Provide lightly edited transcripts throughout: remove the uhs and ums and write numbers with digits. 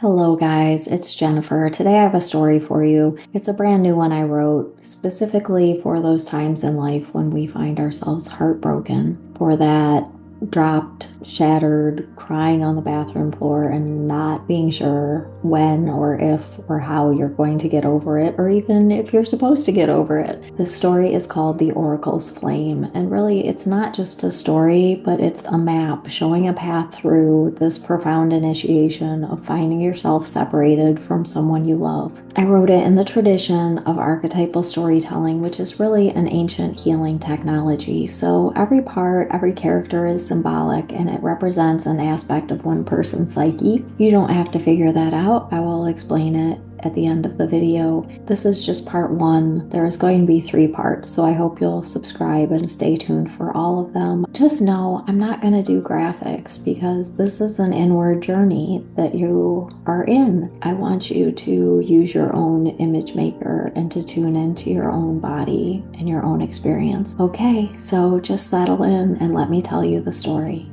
Hello, guys. It's Jennifer. Today I have a story for you. It's a brand new one I wrote specifically for those times in life when we find ourselves heartbroken, for that dropped, shattered, crying on the bathroom floor, and not being sure when or if or how you're going to get over it, or even if you're supposed to get over it. This story is called The Oracle's Flame, and really, it's not just a story, but it's a map showing a path through this profound initiation of finding yourself separated from someone you love. I wrote it in the tradition of archetypal storytelling, which is really an ancient healing technology. So every part, every character is symbolic, and it represents an aspect of one person's psyche. You don't have to figure that out. I will explain it at the end of the video. This is just part one. There is going to be 3 parts, so I hope you'll subscribe and stay tuned for all of them. Just know I'm not going to do graphics because this is an inward journey that you are in. I want you to use your own image maker and to tune into your own body and your own experience. Okay, so just settle in and let me tell you the story.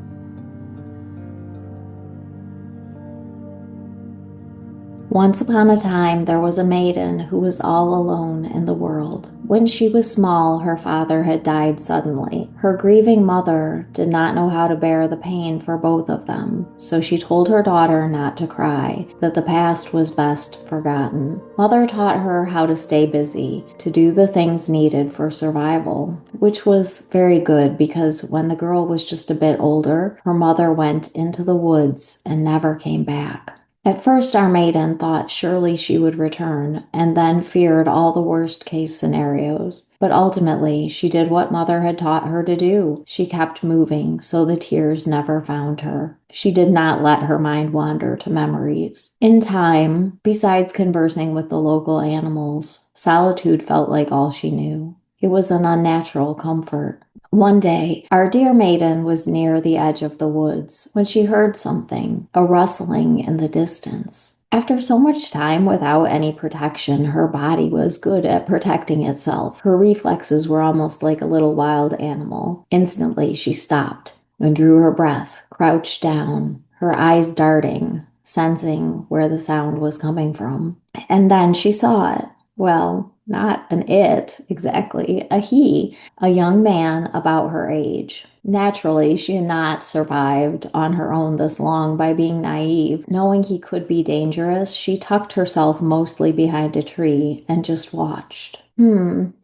Once upon a time, there was a maiden who was all alone in the world. When she was small, her father had died suddenly. Her grieving mother did not know how to bear the pain for both of them, so she told her daughter not to cry, that the past was best forgotten. Mother taught her how to stay busy, to do the things needed for survival, which was very good because when the girl was just a bit older, her mother went into the woods and never came back. At first, our maiden thought surely she would return, and then feared all the worst-case scenarios. But ultimately, she did what Mother had taught her to do. She kept moving, so the tears never found her. She did not let her mind wander to memories. In time, besides conversing with the local animals, solitude felt like all she knew. It was an unnatural comfort. One day, our dear maiden was near the edge of the woods when she heard something, a rustling in the distance. After so much time without any protection, her body was good at protecting itself. Her reflexes were almost like a little wild animal. Instantly, she stopped and drew her breath, crouched down, her eyes darting, sensing where the sound was coming from. And then she saw it. Well, not an it exactly, a he, a young man about her age. Naturally, she had not survived on her own this long by being naive. Knowing he could be dangerous, she tucked herself mostly behind a tree and just watched.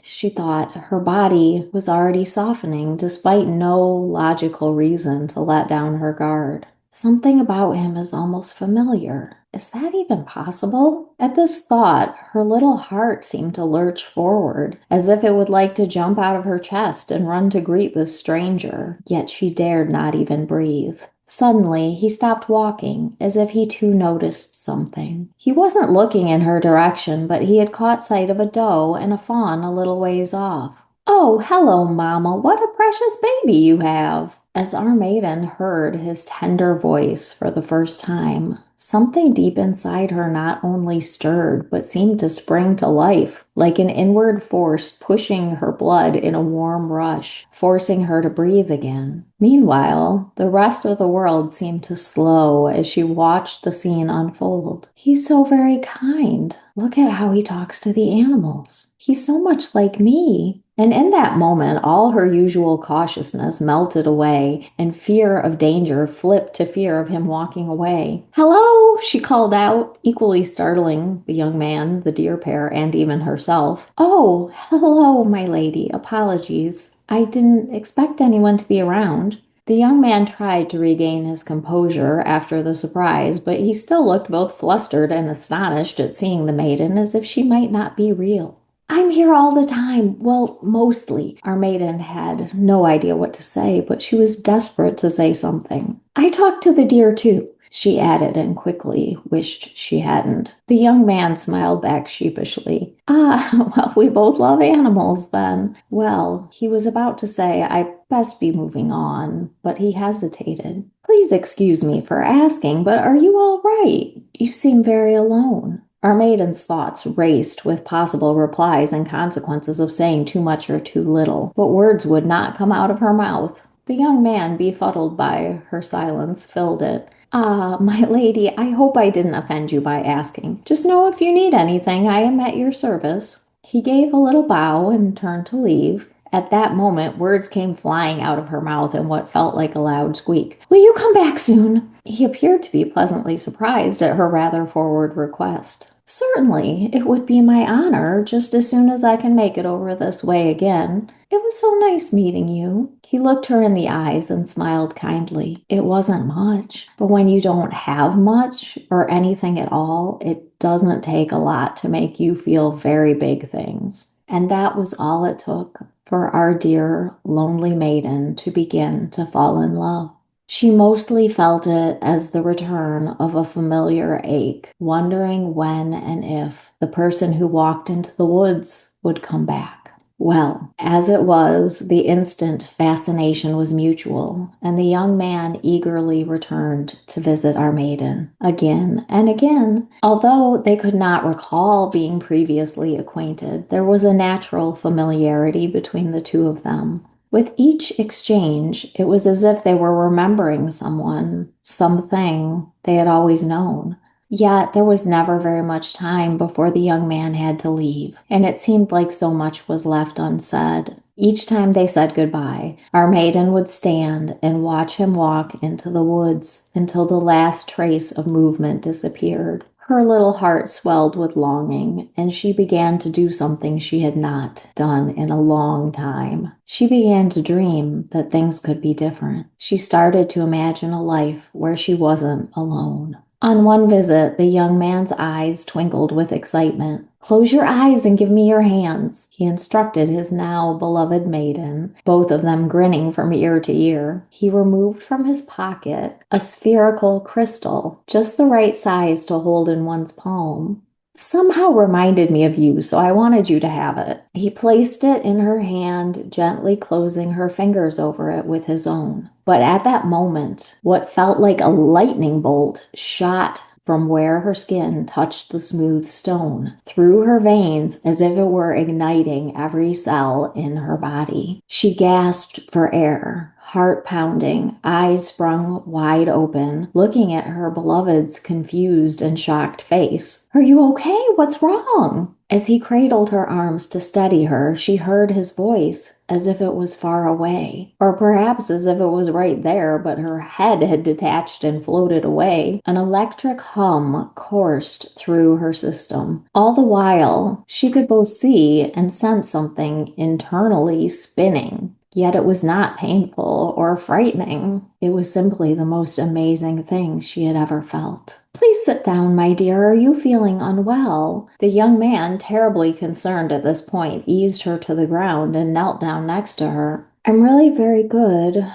She thought. Her body was already softening despite no logical reason to let down her guard. Something about him is almost familiar. Is that even possible? At this thought, her little heart seemed to lurch forward, as if it would like to jump out of her chest and run to greet this stranger, yet she dared not even breathe. Suddenly, he stopped walking, as if he too noticed something. He wasn't looking in her direction, but he had caught sight of a doe and a fawn a little ways off. "Oh, hello, Mama. What a precious baby you have." As our maiden heard his tender voice for the first time, something deep inside her not only stirred, but seemed to spring to life, like an inward force pushing her blood in a warm rush, forcing her to breathe again. Meanwhile, the rest of the world seemed to slow as she watched the scene unfold. "He's so very kind. Look at how he talks to the animals. He's so much like me." And in that moment, all her usual cautiousness melted away, and fear of danger flipped to fear of him walking away. "Hello," she called out, equally startling the young man, the deer pair, and even herself. "Oh, hello, my lady. Apologies. I didn't expect anyone to be around." The young man tried to regain his composure after the surprise, but he still looked both flustered and astonished at seeing the maiden as if she might not be real. "I'm here all the time. Well, mostly." Our maiden had no idea what to say, but she was desperate to say something. "I talk to the deer too," she added and quickly wished she hadn't. The young man smiled back sheepishly. "Ah, well, we both love animals then." Well, he was about to say, "I best be moving on," but he hesitated. "Please excuse me for asking, but are you all right? You seem very alone." Our maiden's thoughts raced with possible replies and consequences of saying too much or too little, but words would not come out of her mouth. The young man, befuddled by her silence, filled it. Ah, my lady, I hope I didn't offend you by asking. Just know if you need anything, I am at your service. He gave a little bow and turned to leave. At that moment, words came flying out of her mouth in what felt like a loud squeak. Will you come back soon? He appeared to be pleasantly surprised at her rather forward request. Certainly, it would be my honor just as soon as I can make it over this way again. It was so nice meeting you. He looked her in the eyes and smiled kindly. It wasn't much, but when you don't have much or anything at all, it doesn't take a lot to make you feel very big things. And that was all it took for our dear lonely maiden to begin to fall in love. She mostly felt it as the return of a familiar ache, wondering when and if the person who walked into the woods would come back. Well, as it was, the instant fascination was mutual, and the young man eagerly returned to visit our maiden again and again. Although they could not recall being previously acquainted, there was a natural familiarity between the two of them. With each exchange, it was as if they were remembering someone, something they had always known. Yet there was never very much time before the young man had to leave, and it seemed like so much was left unsaid. Each time they said goodbye, our maiden would stand and watch him walk into the woods until the last trace of movement disappeared. Her little heart swelled with longing, and she began to do something she had not done in a long time. She began to dream that things could be different. She started to imagine a life where she wasn't alone. On one visit, the young man's eyes twinkled with excitement. Close your eyes and give me your hands, he instructed his now beloved maiden, both of them grinning from ear to ear. He removed from his pocket a spherical crystal, just the right size to hold in one's palm. Somehow reminded me of you, so I wanted you to have it. He placed it in her hand, gently closing her fingers over it with his own. But at that moment, what felt like a lightning bolt shot from where her skin touched the smooth stone, through her veins as if it were igniting every cell in her body. She gasped for air, heart pounding, eyes sprung wide open, looking at her beloved's confused and shocked face. Are you okay? What's wrong? As he cradled her arms to steady her, she heard his voice as if it was far away, or perhaps as if it was right there, but her head had detached and floated away. An electric hum coursed through her system. All the while, she could both see and sense something internally spinning. Yet it was not painful or frightening. It was simply the most amazing thing she had ever felt. Please sit down, my dear. Are you feeling unwell? The young man, terribly concerned at this point, eased her to the ground and knelt down next to her. I'm really very good.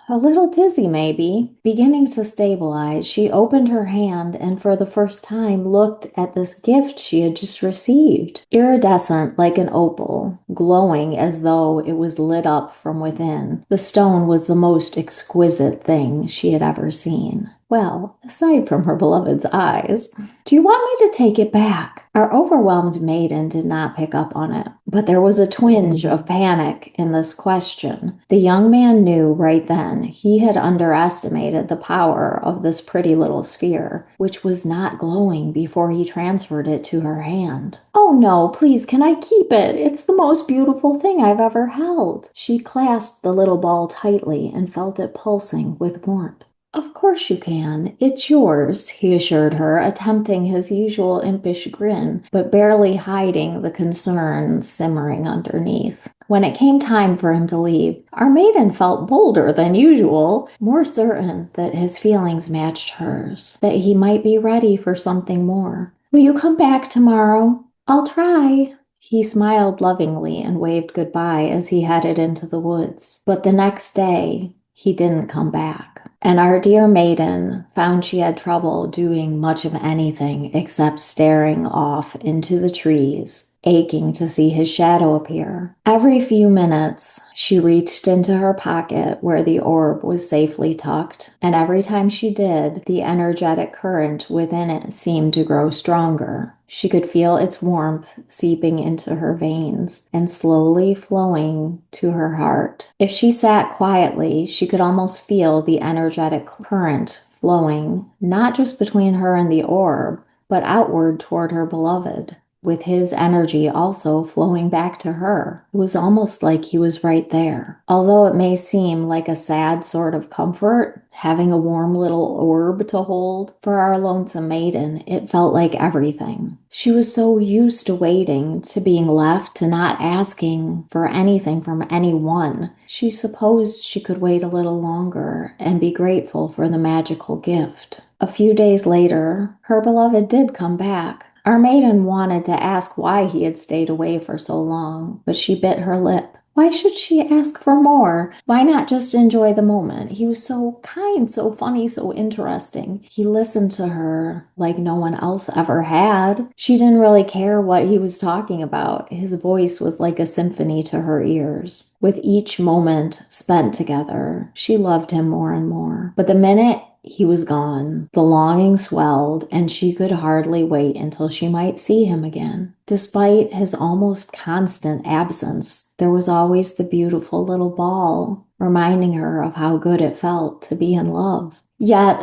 A little dizzy, maybe. Beginning to stabilize, she opened her hand and for the first time looked at this gift she had just received. Iridescent like an opal, glowing as though it was lit up from within. The stone was the most exquisite thing she had ever seen. Well, aside from her beloved's eyes. Do you want me to take it back? Our overwhelmed maiden did not pick up on it, but there was a twinge of panic in this question. The young man knew right then he had underestimated the power of this pretty little sphere, which was not glowing before he transferred it to her hand. Oh no, please, can I keep it? It's the most beautiful thing I've ever held. She clasped the little ball tightly and felt it pulsing with warmth. Of course you can. It's yours, he assured her, attempting his usual impish grin, but barely hiding the concern simmering underneath. When it came time for him to leave, our maiden felt bolder than usual, more certain that his feelings matched hers, that he might be ready for something more. Will you come back tomorrow? I'll try. He smiled lovingly and waved goodbye as he headed into the woods. But the next day, he didn't come back. And our dear maiden found she had trouble doing much of anything except staring off into the trees, aching to see his shadow appear. Every few minutes, she reached into her pocket where the orb was safely tucked, and every time she did, the energetic current within it seemed to grow stronger. She could feel its warmth seeping into her veins and slowly flowing to her heart. If she sat quietly, she could almost feel the energetic current flowing not just between her and the orb, but outward toward her beloved, with his energy also flowing back to her. It was almost like he was right there. Although it may seem like a sad sort of comfort, having a warm little orb to hold for our lonesome maiden, it felt like everything. She was so used to waiting, to being left, to not asking for anything from anyone. She supposed she could wait a little longer and be grateful for the magical gift. A few days later, her beloved did come back. Our maiden wanted to ask why he had stayed away for so long, but she bit her lip. Why should she ask for more? Why not just enjoy the moment? He was so kind, so funny, so interesting. He listened to her like no one else ever had. She didn't really care what he was talking about. His voice was like a symphony to her ears. With each moment spent together, she loved him more and more. But the minute he was gone, the longing swelled, and she could hardly wait until she might see him again. Despite his almost constant absence, there was always the beautiful little ball, reminding her of how good it felt to be in love. Yet,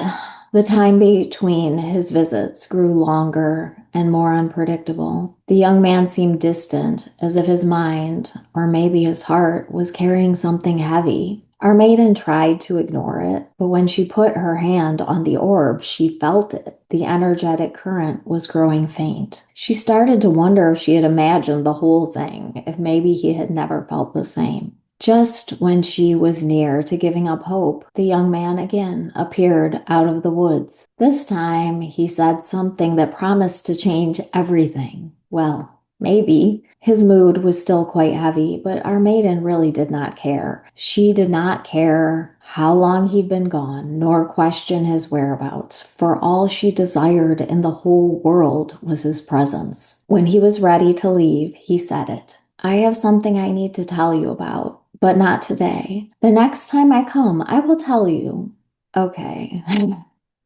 the time between his visits grew longer and more unpredictable. The young man seemed distant, as if his mind, or maybe his heart, was carrying something heavy. Our maiden tried to ignore it, but when she put her hand on the orb, she felt it. The energetic current was growing faint. She started to wonder if she had imagined the whole thing, if maybe he had never felt the same. Just when she was near to giving up hope, the young man again appeared out of the woods. This time, he said something that promised to change everything. Well, maybe. His mood was still quite heavy, but our maiden really did not care. She did not care how long he'd been gone, nor question his whereabouts, for all she desired in the whole world was his presence. When he was ready to leave, he said it. I have something I need to tell you about, but not today. The next time I come, I will tell you. Okay.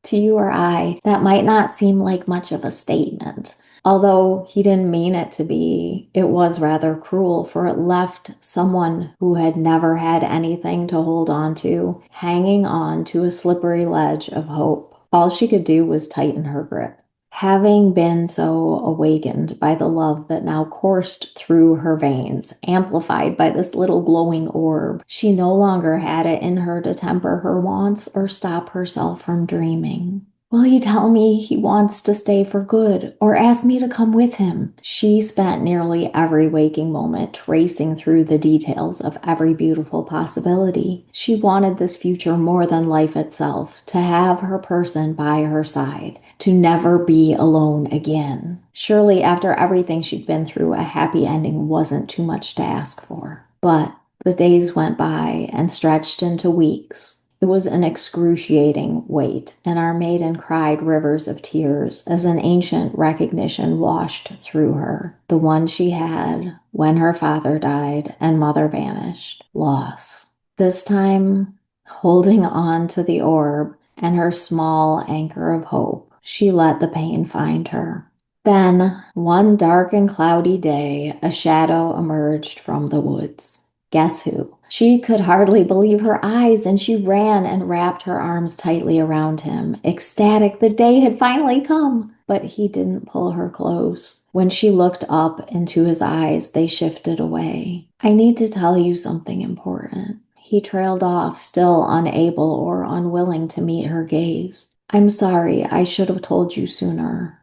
To you or I, that might not seem like much of a statement. Although he didn't mean it to be, it was rather cruel, for it left someone who had never had anything to hold on to, hanging on to a slippery ledge of hope. All she could do was tighten her grip. Having been so awakened by the love that now coursed through her veins, amplified by this little glowing orb, she no longer had it in her to temper her wants or stop herself from dreaming. Will he tell me he wants to stay for good or ask me to come with him? She spent nearly every waking moment tracing through the details of every beautiful possibility. She wanted this future more than life itself, to have her person by her side, to never be alone again. Surely after everything she'd been through, a happy ending wasn't too much to ask for. But the days went by and stretched into weeks. It was an excruciating wait, and our maiden cried rivers of tears as an ancient recognition washed through her. The one she had when her father died and mother vanished. Loss. This time, holding on to the orb and her small anchor of hope, she let the pain find her. Then, one dark and cloudy day, a shadow emerged from the woods. Guess who? She could hardly believe her eyes, and she ran and wrapped her arms tightly around him, ecstatic the day had finally come. But he didn't pull her close. When she looked up into his eyes, they shifted away. I need to tell you something important. He trailed off, still unable or unwilling to meet her gaze. I'm sorry, I should have told you sooner.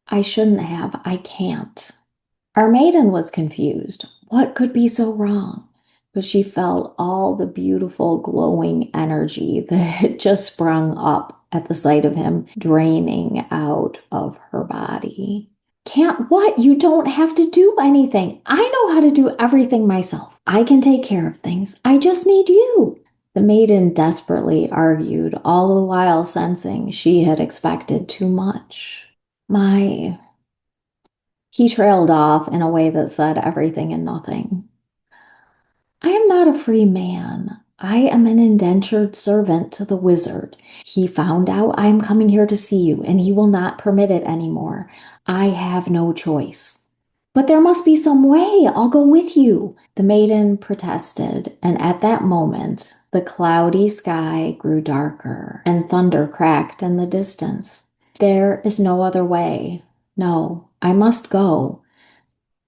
I shouldn't have. I can't. Our maiden was confused. What could be so wrong? But she felt all the beautiful glowing energy that had just sprung up at the sight of him draining out of her body. Can't what? You don't have to do anything. I know how to do everything myself. I can take care of things. I just need you. The maiden desperately argued, all the while sensing she had expected too much. He trailed off in a way that said everything and nothing. I am not a free man. I am an indentured servant to the wizard. He found out I am coming here to see you, and he will not permit it anymore. I have no choice. But there must be some way. I'll go with you. The maiden protested, and at that moment, The cloudy sky grew darker, and thunder cracked in the distance. There is no other way. No, I must go.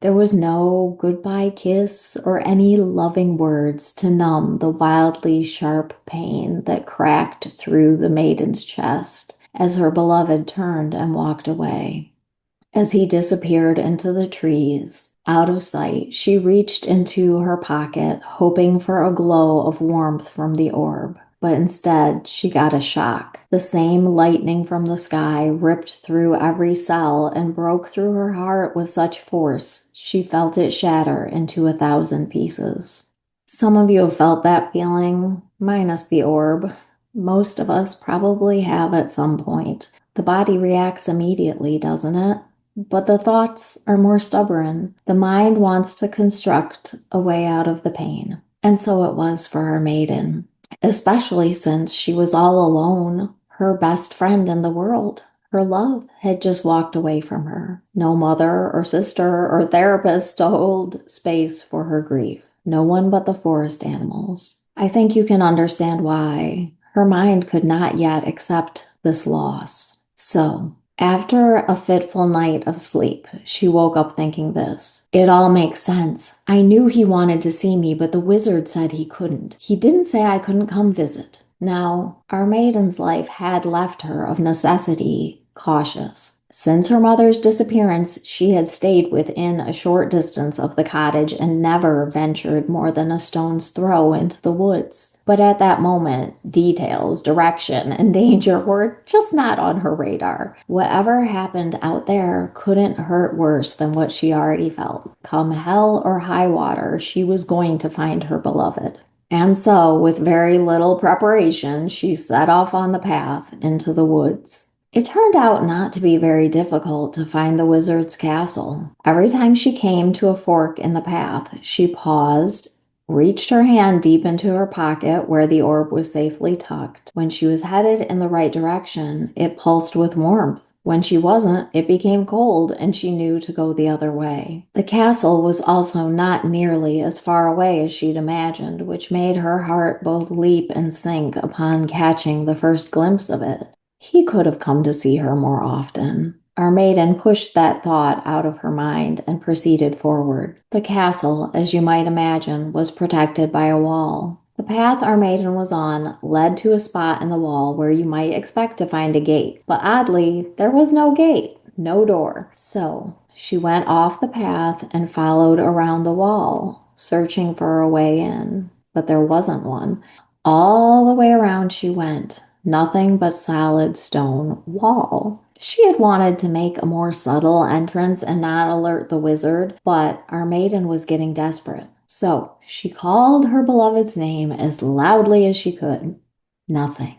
There was no goodbye kiss or any loving words to numb the wildly sharp pain that cracked through the maiden's chest as her beloved turned and walked away. As he disappeared into the trees, out of sight, she reached into her pocket, hoping for a glow of warmth from the orb. But instead, she got a shock. The same lightning from the sky ripped through every cell and broke through her heart with such force, she felt it shatter into 1,000 pieces. Some of you have felt that feeling, minus the orb. Most of us probably have at some point. The body reacts immediately, doesn't it? But the thoughts are more stubborn. The mind wants to construct a way out of the pain. And so it was for our maiden, especially since she was all alone. Her best friend in the world, her love, had just walked away from her. No mother or sister or therapist to hold space for her grief. No one but the forest animals. I think you can understand why her mind could not yet accept this loss. So, after a fitful night of sleep, she woke up thinking this. It all makes sense. I knew he wanted to see me, but the wizard said he couldn't. He didn't say I couldn't come visit. Now, our maiden's life had left her of necessity cautious. Since her mother's disappearance, she had stayed within a short distance of the cottage and never ventured more than a stone's throw into the woods. But at that moment, details, direction, and danger were just not on her radar. Whatever happened out there couldn't hurt worse than what she already felt. Come hell or high water, she was going to find her beloved. And so, with very little preparation, she set off on the path into the woods. It turned out not to be very difficult to find the wizard's castle. Every time she came to a fork in the path, she paused, reached her hand deep into her pocket where the orb was safely tucked. When she was headed in the right direction, it pulsed with warmth. When she wasn't, it became cold and she knew to go the other way. The castle was also not nearly as far away as she'd imagined, which made her heart both leap and sink upon catching the first glimpse of it. He could have come to see her more often. Our maiden pushed that thought out of her mind and proceeded forward. The castle, as you might imagine, was protected by a wall. The path our maiden was on led to a spot in the wall where you might expect to find a gate, but oddly, there was no gate, no door. So, she went off the path and followed around the wall, searching for a way in, but there wasn't one. All the way around she went. Nothing but solid stone wall. She had wanted to make a more subtle entrance and not alert the wizard, but our maiden was getting desperate. So she called her beloved's name as loudly as she could. Nothing.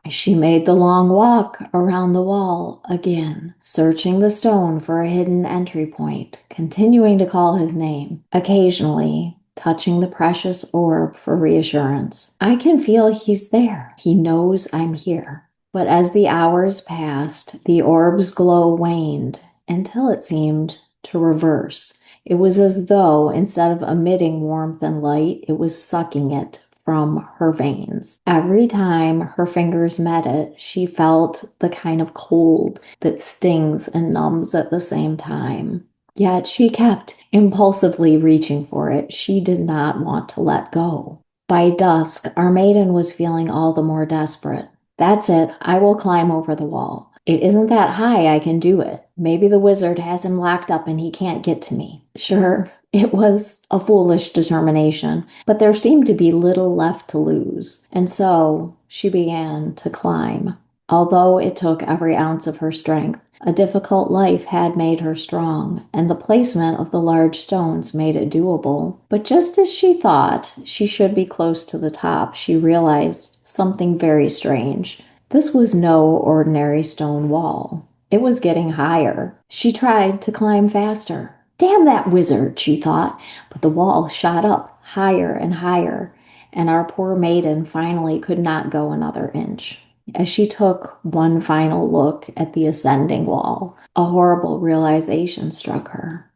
She made the long walk around the wall again, searching the stone for a hidden entry point, continuing to call his name. Occasionally, touching the precious orb for reassurance. I can feel he's there. He knows I'm here. But as the hours passed, the orb's glow waned until it seemed to reverse. It was as though, instead of emitting warmth and light, it was sucking it from her veins. Every time her fingers met it, she felt the kind of cold that stings and numbs at the same time. Yet she kept impulsively reaching for it. She did not want to let go. By dusk, our maiden was feeling all the more desperate. That's it. I will climb over the wall. It isn't that high. I can do it. Maybe the wizard has him locked up and he can't get to me. Sure, it was a foolish determination, but there seemed to be little left to lose. And so she began to climb. Although it took every ounce of her strength, a difficult life had made her strong, and the placement of the large stones made it doable. But just as she thought she should be close to the top, she realized something very strange. This was no ordinary stone wall. It was getting higher. She tried to climb faster. Damn that wizard, she thought, but the wall shot up higher and higher, and our poor maiden finally could not go another inch. As she took one final look at the ascending wall, a horrible realization struck her.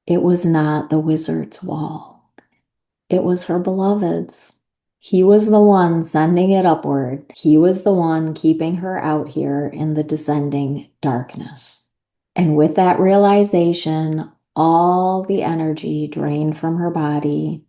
It was not the wizard's wall. It was her beloved's. He was the one sending it upward. He was the one keeping her out here in the descending darkness. And with that realization, all the energy drained from her body,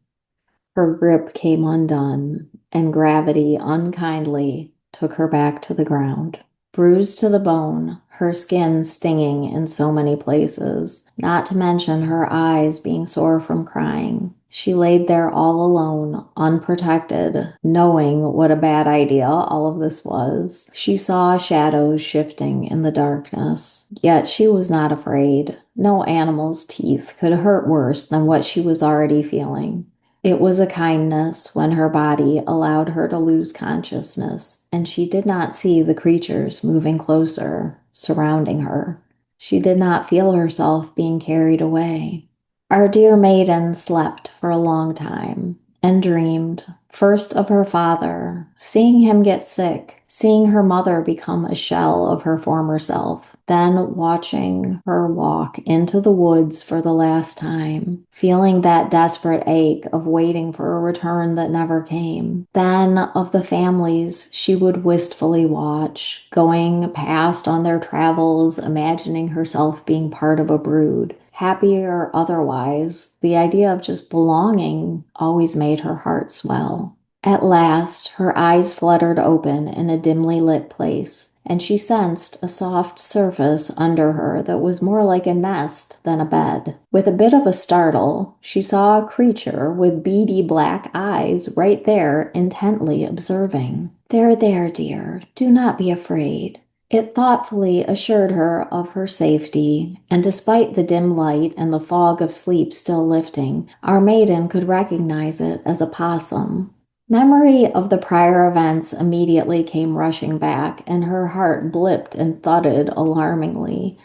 her grip came undone, and gravity unkindly took her back to the ground. Bruised to the bone, her skin stinging in so many places, not to mention her eyes being sore from crying. She laid there all alone, unprotected, knowing what a bad idea all of this was. She saw shadows shifting in the darkness, yet she was not afraid. No animal's teeth could hurt worse than what she was already feeling. It was a kindness when her body allowed her to lose consciousness, and she did not see the creatures moving closer, surrounding her. She did not feel herself being carried away. Our dear maiden slept for a long time and dreamed, first of her father, seeing him get sick, seeing her mother become a shell of her former self, then watching her walk into the woods for the last time, feeling that desperate ache of waiting for a return that never came. Then of the families she would wistfully watch, going past on their travels, imagining herself being part of a brood. Happy or otherwise, the idea of just belonging always made her heart swell. At last, her eyes fluttered open in a dimly lit place, and she sensed a soft surface under her that was more like a nest than a bed. With a bit of a startle, she saw a creature with beady black eyes right there, intently observing. There, dear. Do not be afraid. It thoughtfully assured her of her safety, and despite the dim light and the fog of sleep still lifting, our maiden could recognize it as a possum. Memory of the prior events immediately came rushing back, and her heart blipped and thudded alarmingly.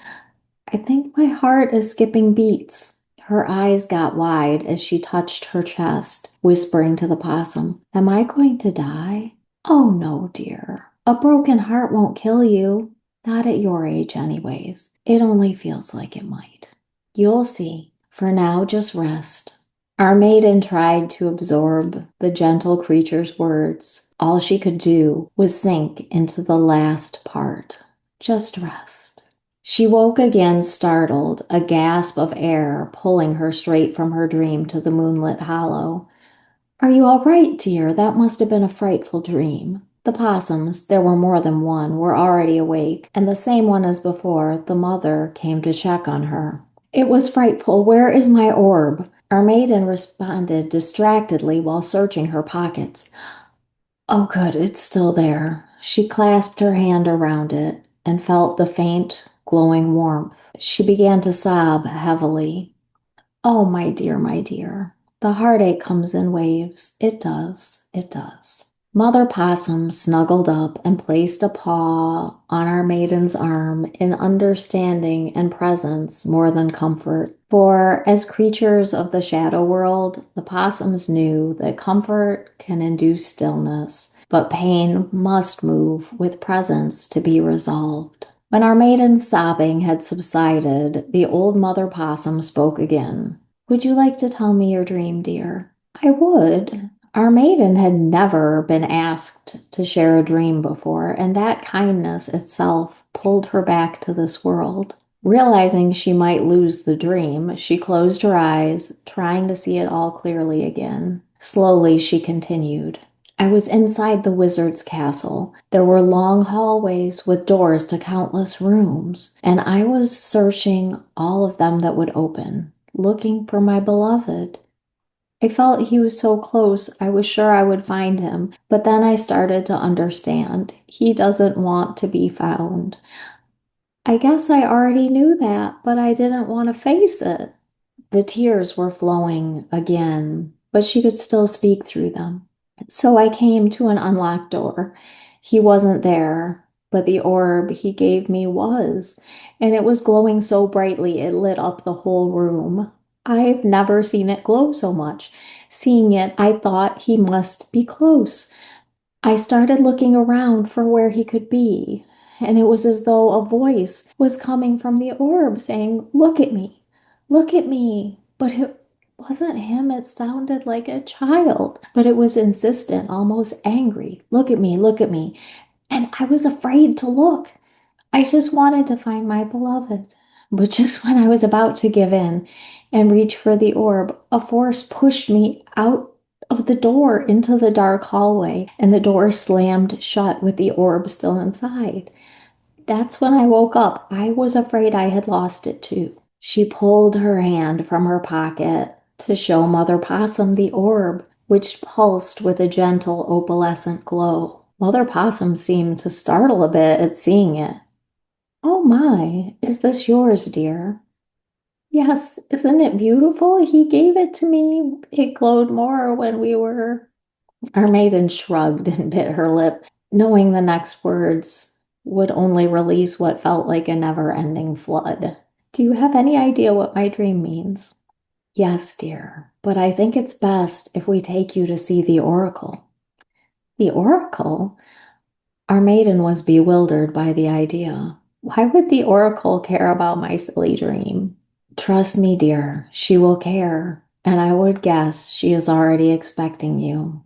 I think my heart is skipping beats. Her eyes got wide as she touched her chest, whispering to the possum, Am I going to die? Oh no, dear. A broken heart won't kill you. Not at your age, anyways. It only feels like it might. You'll see. For now, just rest. Our maiden tried to absorb the gentle creature's words. All she could do was sink into the last part. Just rest. She woke again startled, a gasp of air pulling her straight from her dream to the moonlit hollow. Are you all right, dear? That must have been a frightful dream. The possums, there were more than one, were already awake, and the same one as before, the mother came to check on her. It was frightful. Where is my orb? Our maiden responded distractedly while searching her pockets. Oh, good, it's still there. She clasped her hand around it and felt the faint, glowing warmth. She began to sob heavily. Oh, my dear, my dear. The heartache comes in waves. It does. It does. Mother Possum snuggled up and placed a paw on our maiden's arm in understanding and presence more than comfort. For as creatures of the shadow world, the possums knew that comfort can induce stillness, but pain must move with presence to be resolved. When our maiden's sobbing had subsided, the old mother possum spoke again. Would you like to tell me your dream, dear? I would. Our maiden had never been asked to share a dream before, and that kindness itself pulled her back to this world. Realizing she might lose the dream, she closed her eyes, trying to see it all clearly again. Slowly, she continued. I was inside the wizard's castle. There were long hallways with doors to countless rooms, and I was searching all of them that would open, looking for my beloved. I felt he was so close, I was sure I would find him, but then I started to understand. He doesn't want to be found. I guess I already knew that, but I didn't want to face it. The tears were flowing again, but she could still speak through them. So I came to an unlocked door. He wasn't there, but the orb he gave me was, and it was glowing so brightly it lit up the whole room. I've never seen it glow so much. Seeing it, I thought he must be close. I started looking around for where he could be, and it was as though a voice was coming from the orb saying, Look at me, look at me. But wasn't him. It sounded like a child, but it was insistent, almost angry. Look at me, look at me. And I was afraid to look. I just wanted to find my beloved. But just when I was about to give in and reach for the orb, a force pushed me out of the door into the dark hallway, and the door slammed shut with the orb still inside. That's when I woke up. I was afraid I had lost it too. She pulled her hand from her pocket to show Mother Possum the orb, which pulsed with a gentle opalescent glow. Mother Possum seemed to startle a bit at seeing it. Oh my, is this yours, dear? Yes, isn't it beautiful? He gave it to me. It glowed more when we were. Our maiden shrugged and bit her lip, knowing the next words would only release what felt like a never-ending flood. Do you have any idea what my dream means? Yes, dear, but I think it's best if we take you to see the oracle. The oracle? Our maiden was bewildered by the idea. Why would the oracle care about my silly dream? Trust me, dear, she will care, and I would guess she is already expecting you.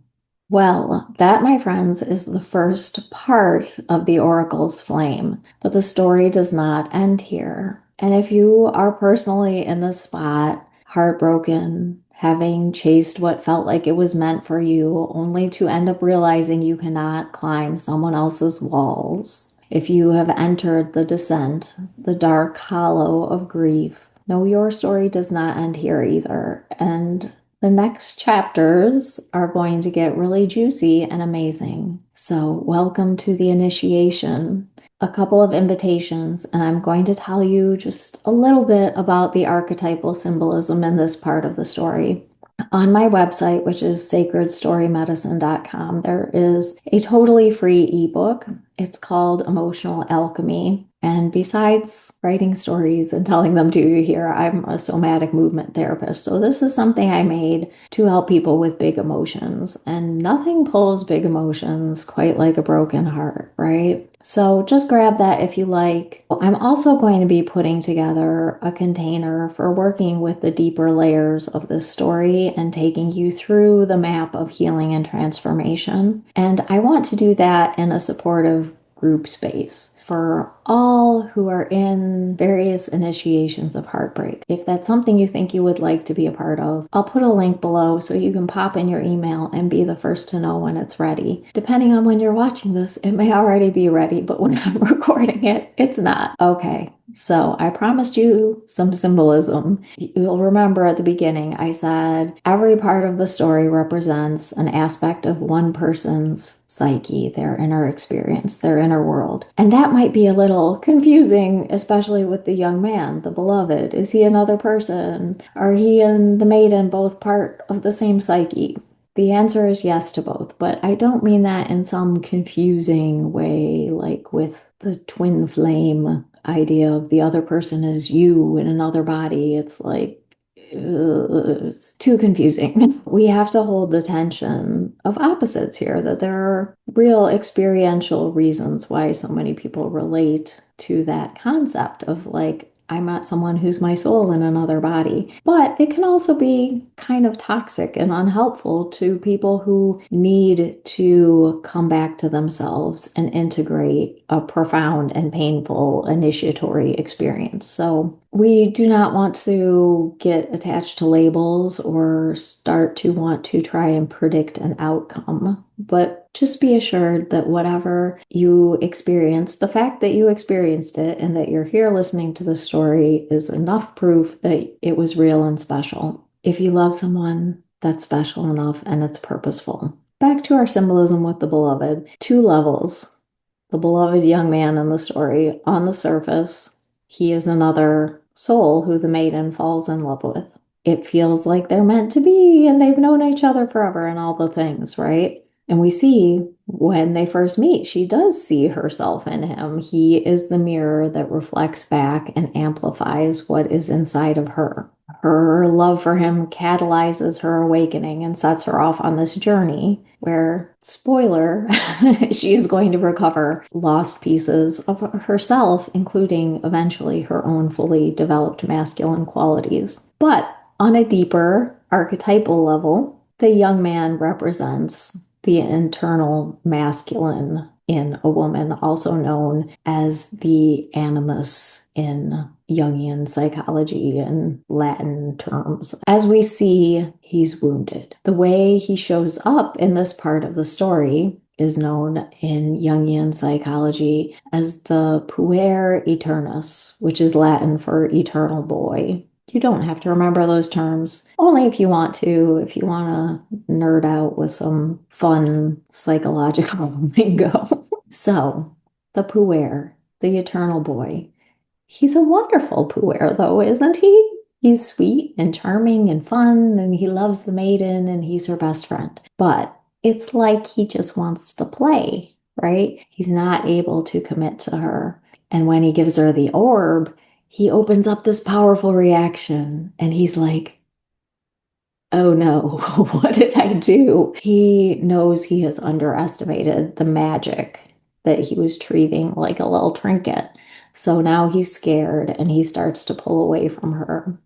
Well, that, my friends, is the first part of the oracle's flame, but the story does not end here. And if you are personally in the spot, heartbroken, having chased what felt like it was meant for you, only to end up realizing you cannot climb someone else's walls, if you have entered the descent, the dark hollow of grief, no, your story does not end here either. And the next chapters are going to get really juicy and amazing. So, welcome to the initiation. A couple of invitations, and I'm going to tell you just a little bit about the archetypal symbolism in this part of the story. On my website, which is sacredstorymedicine.com, there is a totally free ebook. It's called Emotional Alchemy. And besides writing stories and telling them to you here, I'm a somatic movement therapist. So this is something I made to help people with big emotions. And nothing pulls big emotions quite like a broken heart, right? So just grab that if you like. I'm also going to be putting together a container for working with the deeper layers of this story and taking you through the map of healing and transformation. And I want to do that in a supportive group space for all who are in various initiations of heartbreak. If that's something you think you would like to be a part of, I'll put a link below so you can pop in your email and be the first to know when it's ready. Depending on when you're watching this, it may already be ready, but when I'm recording it, it's not. Okay. So I promised you some symbolism. You'll remember at the beginning, I said every part of the story represents an aspect of one person's psyche, their inner experience, their inner world. And that might be a little confusing, especially with the young man, the beloved. Is he another person? Are he and the maiden both part of the same psyche? The answer is yes to both, but I don't mean that in some confusing way, like with the twin flame idea of the other person is you in another body. It's like, it's too confusing. We have to hold the tension of opposites here, that there are real experiential reasons why so many people relate to that concept of like, I met someone who's my soul in another body. But it can also be kind of toxic and unhelpful to people who need to come back to themselves and integrate a profound and painful initiatory experience. So we do not want to get attached to labels or start to want to try and predict an outcome, but just be assured that whatever you experience, the fact that you experienced it and that you're here listening to the story is enough proof that it was real and special. If you love someone, that's special enough and it's purposeful. Back to our symbolism with the beloved. 2 levels. The beloved young man in the story, on the surface, he is another soul who the maiden falls in love with. It feels like they're meant to be and they've known each other forever and all the things, right? And we see when they first meet, she does see herself in him. He is the mirror that reflects back and amplifies what is inside of her. Her love for him catalyzes her awakening and sets her off on this journey where, spoiler, she is going to recover lost pieces of herself, including eventually her own fully developed masculine qualities. But on a deeper archetypal level, the young man represents the internal masculine in a woman, also known as the animus in Jungian psychology and Latin terms. As we see, he's wounded. The way he shows up in this part of the story is known in Jungian psychology as the puer aeternus, which is Latin for eternal boy. You don't have to remember those terms, only if you want to, if you want to nerd out with some fun psychological lingo. So, the puer, the eternal boy. He's a wonderful puer, though, isn't he? He's sweet and charming and fun, and he loves the maiden, and he's her best friend. But it's like he just wants to play, right? He's not able to commit to her. And when he gives her the orb, he opens up this powerful reaction, and he's like, oh no, what did I do? He knows he has underestimated the magic that he was treating like a little trinket. So now he's scared and he starts to pull away from her.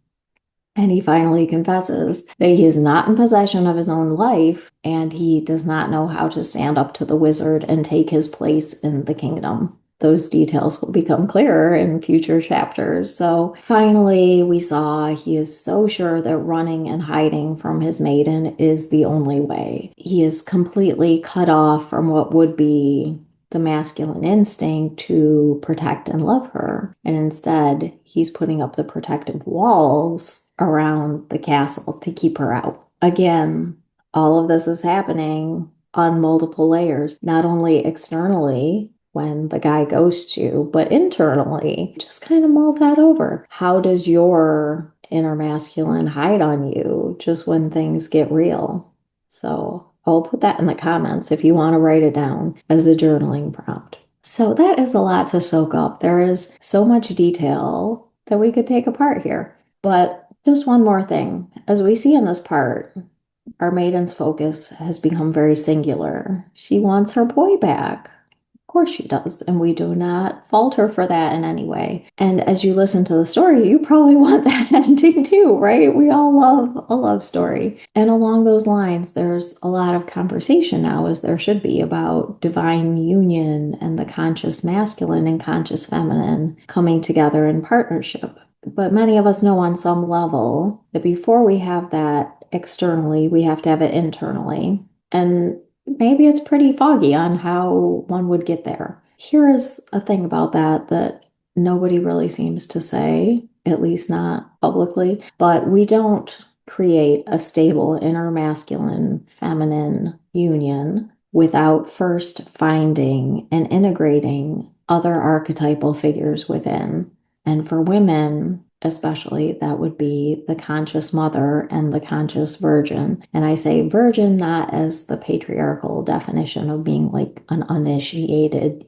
And he finally confesses that he is not in possession of his own life and he does not know how to stand up to the wizard and take his place in the kingdom. Those details will become clearer in future chapters. So finally, we saw he is so sure that running and hiding from his maiden is the only way. He is completely cut off from what would be the masculine instinct to protect and love her. And instead, he's putting up the protective walls around the castle to keep her out. Again, all of this is happening on multiple layers, not only externally when the guy ghosts you, but internally. Just kind of mull that over. How does your inner masculine hide on you just when things get real? So I'll put that in the comments if you want to write it down as a journaling prompt. So that is a lot to soak up. There is so much detail that we could take apart here. But just one more thing. As we see in this part, our maiden's focus has become very singular. She wants her boy back. Of course she does, and we do not fault her for that in any way. And as you listen to the story, you probably want that ending too, right? We all love a love story. And along those lines, there's a lot of conversation now, as there should be, about divine union and the conscious masculine and conscious feminine coming together in partnership. But many of us know on some level that before we have that externally, we have to have it internally. And maybe it's pretty foggy on how one would get there. Here is a thing about that nobody really seems to say, at least not publicly, but we don't create a stable inner masculine feminine union without first finding and integrating other archetypal figures within. And for women, especially, that would be the conscious mother and the conscious virgin. And I say virgin not as the patriarchal definition of being like an uninitiated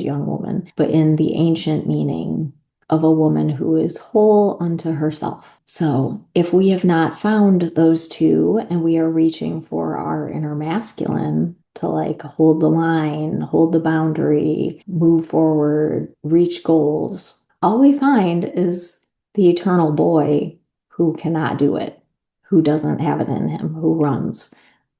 young woman, but in the ancient meaning of a woman who is whole unto herself. So if we have not found those two and we are reaching for our inner masculine, to like hold the line, hold the boundary, move forward, reach goals, all we find is the eternal boy who cannot do it, who doesn't have it in him, who runs,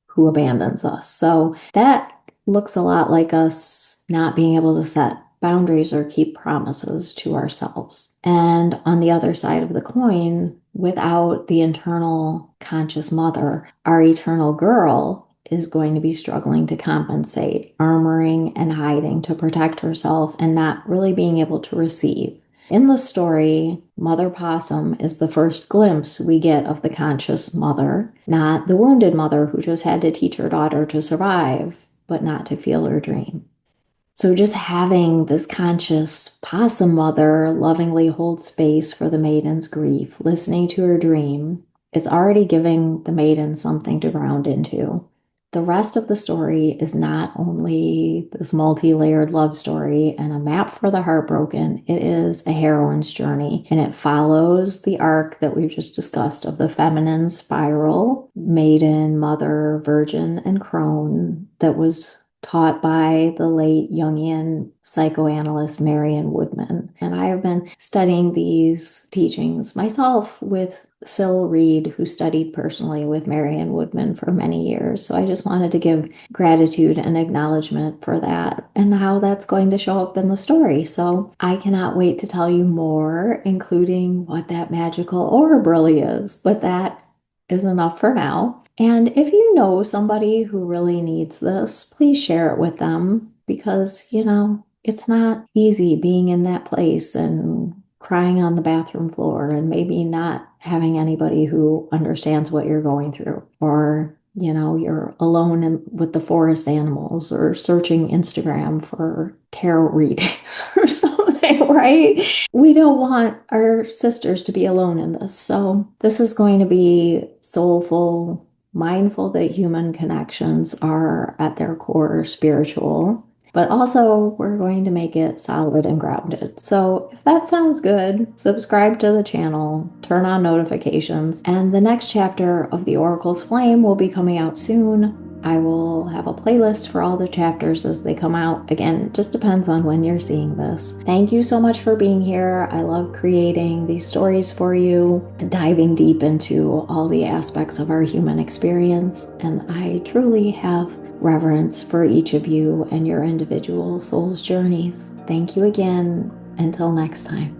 who abandons us. So that looks a lot like us not being able to set boundaries or keep promises to ourselves. And on the other side of the coin, without the internal conscious mother, our eternal girl is going to be struggling to compensate, armoring and hiding to protect herself and not really being able to receive. In the story, Mother Possum is the first glimpse we get of the conscious mother, not the wounded mother who just had to teach her daughter to survive, but not to feel or dream. So just having this conscious possum mother lovingly hold space for the maiden's grief, listening to her dream, it's already giving the maiden something to ground into. The rest of the story is not only this multi-layered love story and a map for the heartbroken, it is a heroine's journey, and it follows the arc that we've just discussed of the feminine spiral, maiden, mother, virgin, and crone that was taught by the late Jungian psychoanalyst Marion Woodman. And I have been studying these teachings myself with Syl Reed, who studied personally with Marianne Woodman for many years. So I just wanted to give gratitude and acknowledgement for that and how that's going to show up in the story. So I cannot wait to tell you more, including what that magical orb really is. But that is enough for now. And if you know somebody who really needs this, please share it with them because, it's not easy being in that place and crying on the bathroom floor and maybe not having anybody who understands what you're going through. Or, you're alone with the forest animals or searching Instagram for tarot readings or something, right? We don't want our sisters to be alone in this. So this is going to be soulful, mindful that human connections are at their core spiritual, but also we're going to make it solid and grounded. So if that sounds good, subscribe to the channel, turn on notifications, and the next chapter of The Oracle's Flame will be coming out soon. I will have a playlist for all the chapters as they come out. Again, it just depends on when you're seeing this. Thank you so much for being here. I love creating these stories for you, diving deep into all the aspects of our human experience, and I truly have reverence for each of you and your individual soul's journeys. Thank you again. Until next time.